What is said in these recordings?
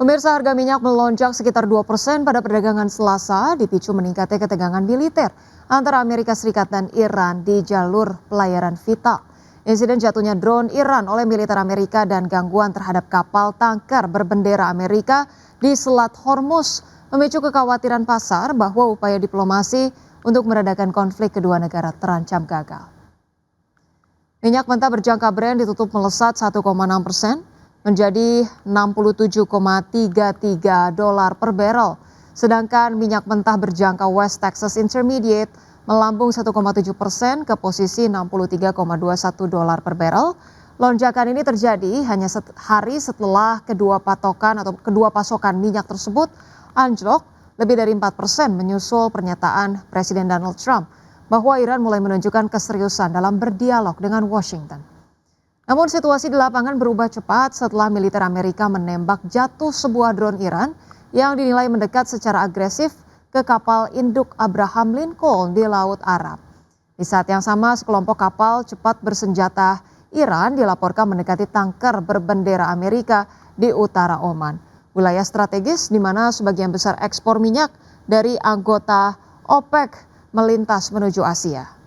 Pemirsa, harga minyak melonjak sekitar 2% pada perdagangan Selasa dipicu meningkatnya ketegangan militer antara Amerika Serikat dan Iran di jalur pelayaran vital. Insiden jatuhnya drone Iran oleh militer Amerika dan gangguan terhadap kapal tanker berbendera Amerika di Selat Hormuz memicu kekhawatiran pasar bahwa upaya diplomasi untuk meredakan konflik kedua negara terancam gagal. Minyak mentah berjangka Brent ditutup melesat 1,6% menjadi $67,33 per barrel. Sedangkan minyak mentah berjangka West Texas Intermediate melambung 1,7% ke posisi $63,21 per barrel. Lonjakan ini terjadi hanya hari setelah kedua pasokan minyak tersebut anjlok lebih dari 4% menyusul pernyataan Presiden Donald Trump bahwa Iran mulai menunjukkan keseriusan dalam berdialog dengan Washington. Namun situasi di lapangan berubah cepat setelah militer Amerika menembak jatuh sebuah drone Iran yang dinilai mendekat secara agresif ke kapal induk Abraham Lincoln di Laut Arab. Di saat yang sama, sekelompok kapal cepat bersenjata Iran dilaporkan mendekati tanker berbendera Amerika di utara Oman, wilayah strategis di mana sebagian besar ekspor minyak dari anggota OPEC melintas menuju Asia.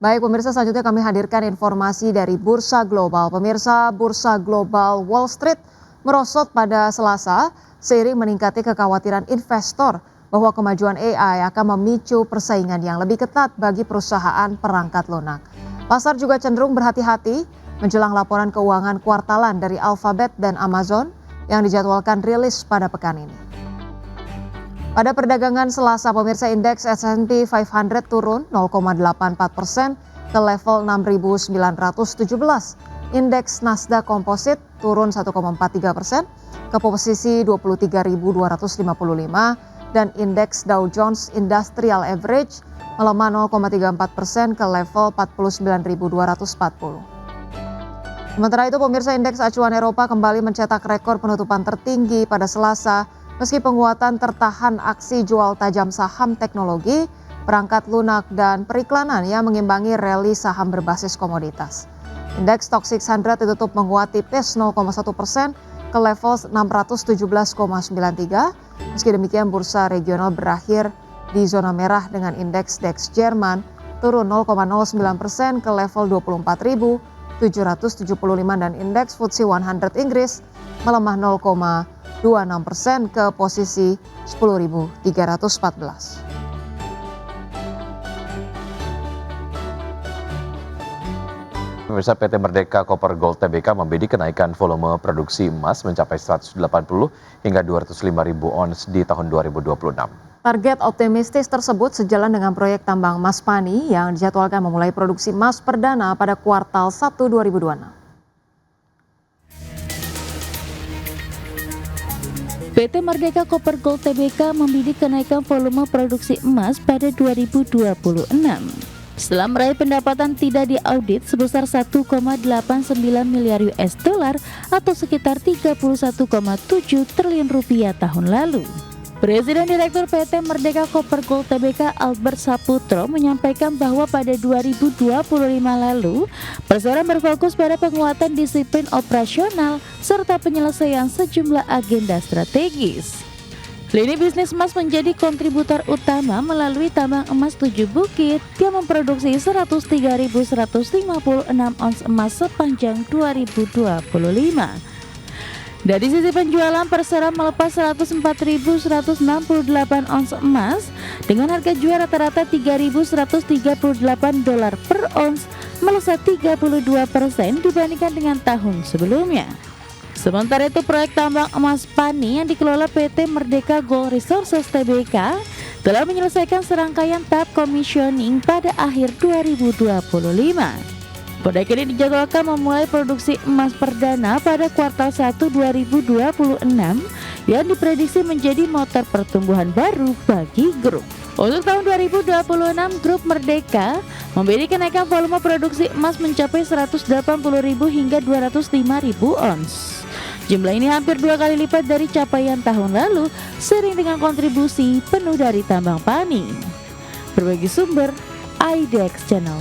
Baik pemirsa, selanjutnya kami hadirkan informasi dari Bursa Global. Pemirsa, Bursa Global Wall Street merosot pada Selasa seiring meningkatnya kekhawatiran investor bahwa kemajuan AI akan memicu persaingan yang lebih ketat bagi perusahaan perangkat lunak. Pasar juga cenderung berhati-hati menjelang laporan keuangan kuartalan dari Alphabet dan Amazon yang dijadwalkan rilis pada pekan ini. Pada perdagangan Selasa, pemirsa, indeks S&P 500 turun 0,84% ke level 6.917. Indeks Nasdaq Composite turun 1,43% ke posisi 23.255 dan indeks Dow Jones Industrial Average melemah 0,34% ke level 49.240. Sementara itu, pemirsa, indeks acuan Eropa kembali mencetak rekor penutupan tertinggi pada Selasa meski penguatan tertahan aksi jual tajam saham teknologi, perangkat lunak, dan periklanan yang mengimbangi rally saham berbasis komoditas. Indeks Stoxx 600 ditutup menguat tipis 0,1% ke level 617,93. Meski demikian, bursa regional berakhir di zona merah dengan indeks DAX Jerman turun 0,09% ke level 24.775 dan indeks FTSE 100 Inggris melemah 0,26% ke posisi 10.314. Pemirsa, PT Merdeka Copper Gold Tbk membidik kenaikan volume produksi emas mencapai 180 hingga 205 ribu ons di tahun 2026. Target optimistis tersebut sejalan dengan proyek tambang emas Pani yang dijadwalkan memulai produksi emas perdana pada kuartal 1 2026. PT Merdeka Copper Gold Tbk membidik kenaikan volume produksi emas pada 2026. Setelah meraih pendapatan tidak diaudit sebesar 1,89 miliar US dollar atau sekitar 31,7 triliun rupiah tahun lalu. Presiden Direktur PT Merdeka Copper Gold Tbk Albert Saputro menyampaikan bahwa pada 2025 lalu, perseroan berfokus pada penguatan disiplin operasional serta penyelesaian sejumlah agenda strategis. Lini bisnis emas menjadi kontributor utama melalui tambang emas 7 Bukit yang memproduksi 103.156 ons emas sepanjang 2025. Dari sisi penjualan, perseroan melepas 104.168 ons emas dengan harga jual rata-rata $3.138 per ons, melesat 32% dibandingkan dengan tahun sebelumnya. Sementara itu, proyek tambang emas Pani yang dikelola PT Merdeka Gold Resources Tbk telah menyelesaikan serangkaian tahap commissioning pada akhir 2025. Proyek ini dijadwalkan memulai produksi emas perdana pada kuartal 1 2026 yang diprediksi menjadi motor pertumbuhan baru bagi grup. Untuk tahun 2026, Grup Merdeka membidik kenaikan volume produksi emas mencapai 180.000 hingga 205.000 ons. Jumlah ini hampir 2 kali lipat dari capaian tahun lalu, seiring dengan kontribusi penuh dari tambang Pani. Berbagi sumber, IDX Channel.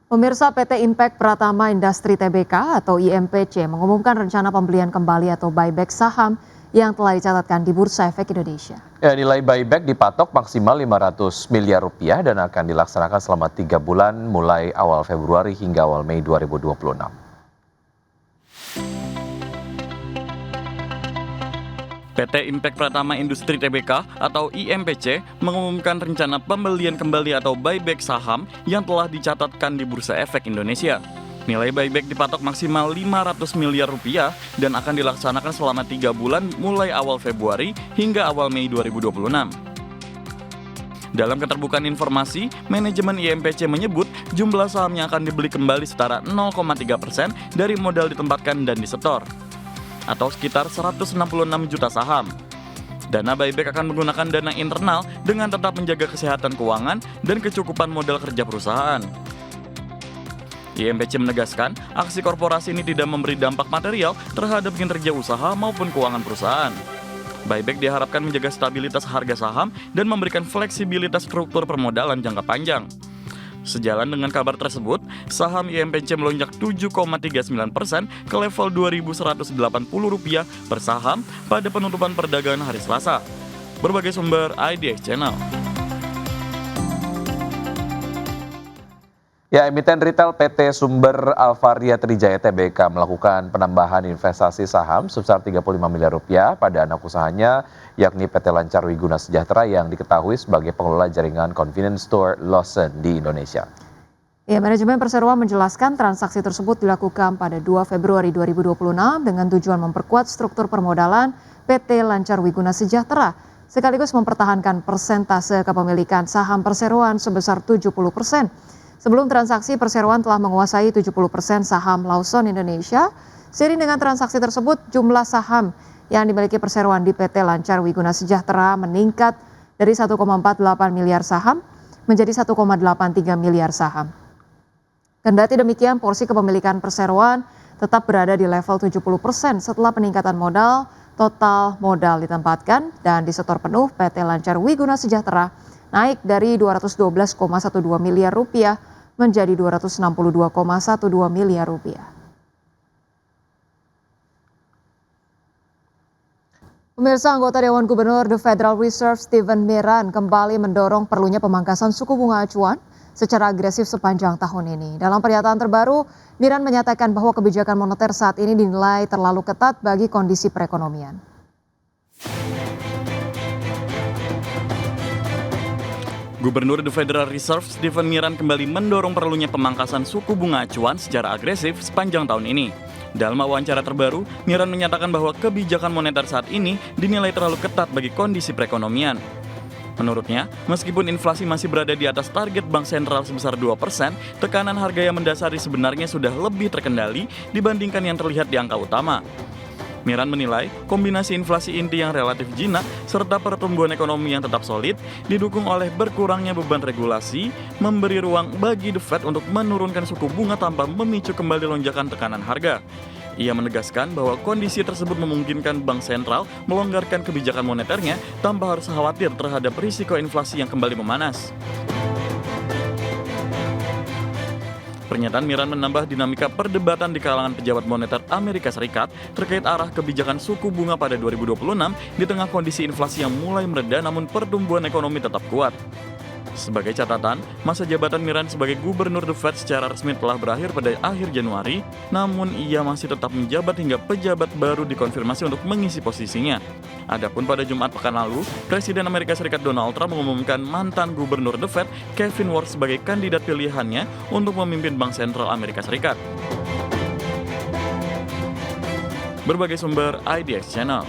Pemirsa, PT Impact Pratama Industri Tbk atau IMPC mengumumkan rencana pembelian kembali atau buyback saham yang telah dicatatkan di Bursa Efek Indonesia. Ya, nilai buyback dipatok maksimal 500 miliar rupiah dan akan dilaksanakan selama 3 bulan mulai awal Februari hingga awal Mei 2026. PT Impact Pratama Industri Tbk atau IMPC mengumumkan rencana pembelian kembali atau buyback saham yang telah dicatatkan di Bursa Efek Indonesia. Nilai buyback dipatok maksimal 500 miliar rupiah dan akan dilaksanakan selama 3 bulan mulai awal Februari hingga awal Mei 2026. Dalam keterbukaan informasi, manajemen IMPC menyebut jumlah saham yang akan dibeli kembali setara 0,3% dari modal ditempatkan dan disetor, atau sekitar 166 juta saham. Dana buyback akan menggunakan dana internal dengan tetap menjaga kesehatan keuangan dan kecukupan modal kerja perusahaan. IMPC menegaskan, aksi korporasi ini tidak memberi dampak material terhadap kinerja usaha maupun keuangan perusahaan. Buyback diharapkan menjaga stabilitas harga saham dan memberikan fleksibilitas struktur permodalan jangka panjang. Sejalan dengan kabar tersebut, saham IMPC melonjak 7,39% ke level Rp2.180 per saham pada penutupan perdagangan hari Selasa. Berbagai sumber IDX Channel. Ya, emiten retail PT Sumber Alvaria Trijaya Tbk melakukan penambahan investasi saham sebesar 35 miliar rupiah pada anak usahanya, yakni PT Lancar Wiguna Sejahtera yang diketahui sebagai pengelola jaringan convenience store Lawson di Indonesia. Ya, manajemen perseroan menjelaskan transaksi tersebut dilakukan pada 2 Februari 2026 dengan tujuan memperkuat struktur permodalan PT Lancar Wiguna Sejahtera, sekaligus mempertahankan persentase kepemilikan saham perseroan sebesar 70%. Sebelum transaksi, perseroan telah menguasai 70% saham Lawson Indonesia. Seiring dengan transaksi tersebut, jumlah saham yang dimiliki perseroan di PT Lancar Wiguna Sejahtera meningkat dari 1,48 miliar saham menjadi 1,83 miliar saham. Kendati demikian, porsi kepemilikan perseroan tetap berada di level 70% setelah peningkatan modal. Total modal ditempatkan dan disetor penuh PT Lancar Wiguna Sejahtera naik dari 212,12 miliar rupiah menjadi 262,12 miliar rupiah. Pemirsa, anggota Dewan Gubernur The Federal Reserve Steven Miran kembali mendorong perlunya pemangkasan suku bunga acuan secara agresif sepanjang tahun ini. Dalam pernyataan terbaru, Miran menyatakan bahwa kebijakan moneter saat ini dinilai terlalu ketat bagi kondisi perekonomian. Gubernur The Federal Reserve Steven Miran kembali mendorong perlunya pemangkasan suku bunga acuan secara agresif sepanjang tahun ini. Dalam wawancara terbaru, Miran menyatakan bahwa kebijakan moneter saat ini dinilai terlalu ketat bagi kondisi perekonomian. Menurutnya, meskipun inflasi masih berada di atas target bank sentral sebesar 2%, tekanan harga yang mendasari sebenarnya sudah lebih terkendali dibandingkan yang terlihat di angka utama. Miran menilai kombinasi inflasi inti yang relatif jinak serta pertumbuhan ekonomi yang tetap solid didukung oleh berkurangnya beban regulasi, memberi ruang bagi The Fed untuk menurunkan suku bunga tanpa memicu kembali lonjakan tekanan harga. Ia menegaskan bahwa kondisi tersebut memungkinkan bank sentral melonggarkan kebijakan moneternya tanpa harus khawatir terhadap risiko inflasi yang kembali memanas. Pernyataan Miran menambah dinamika perdebatan di kalangan pejabat moneter Amerika Serikat terkait arah kebijakan suku bunga pada 2026 di tengah kondisi inflasi yang mulai mereda namun pertumbuhan ekonomi tetap kuat. Sebagai catatan, masa jabatan Miran sebagai gubernur The Fed secara resmi telah berakhir pada akhir Januari, namun ia masih tetap menjabat hingga pejabat baru dikonfirmasi untuk mengisi posisinya. Adapun pada Jumat pekan lalu, Presiden Amerika Serikat Donald Trump mengumumkan mantan gubernur The Fed, Kevin Warsh, sebagai kandidat pilihannya untuk memimpin Bank Sentral Amerika Serikat. Berbagai sumber IDX Channel.